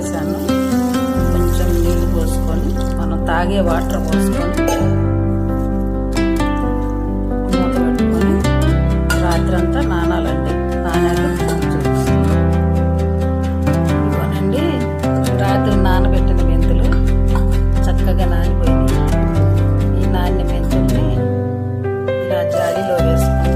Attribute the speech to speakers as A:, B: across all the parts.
A: వేసాను. కొంచెం నీళ్ళు పోసుకొని మనం తాగే వాటర్ పోసుకొని మూత పెట్టుకొని రాత్రంతా నానాలండి. నానాక ఇవ్వనండి. రాత్రి నానబెట్టిన మెంతులు చక్కగా నానిపోయినాయి. ఈ నానిన మెంతుల్ని ఇలా జాడీలో వేసుకొని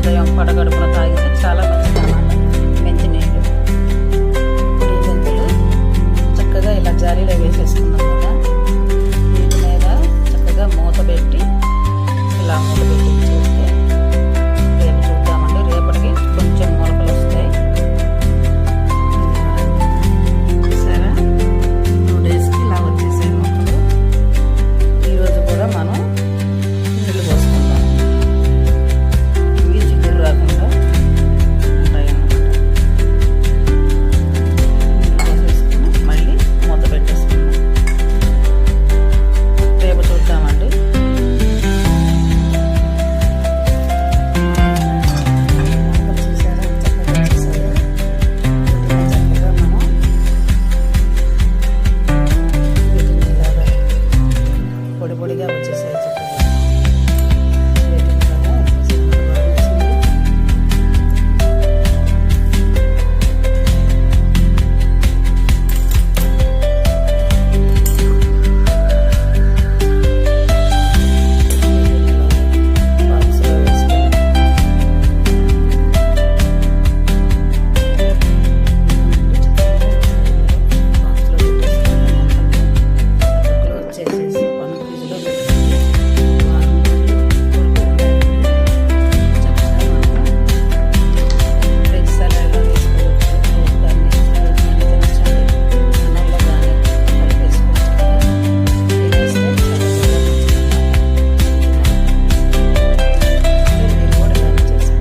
A: ఉదయం పడగడుపున తాగితే చాలా మంచిదన్నమాట మెంతి నీళ్ళు. ఇప్పుడు ఈ మెంతులు చక్కగా ఇలా జాలీలో వేసేసుకున్నాం కదా, వీటి మీద చక్కగా మూత పెట్టి ఇలా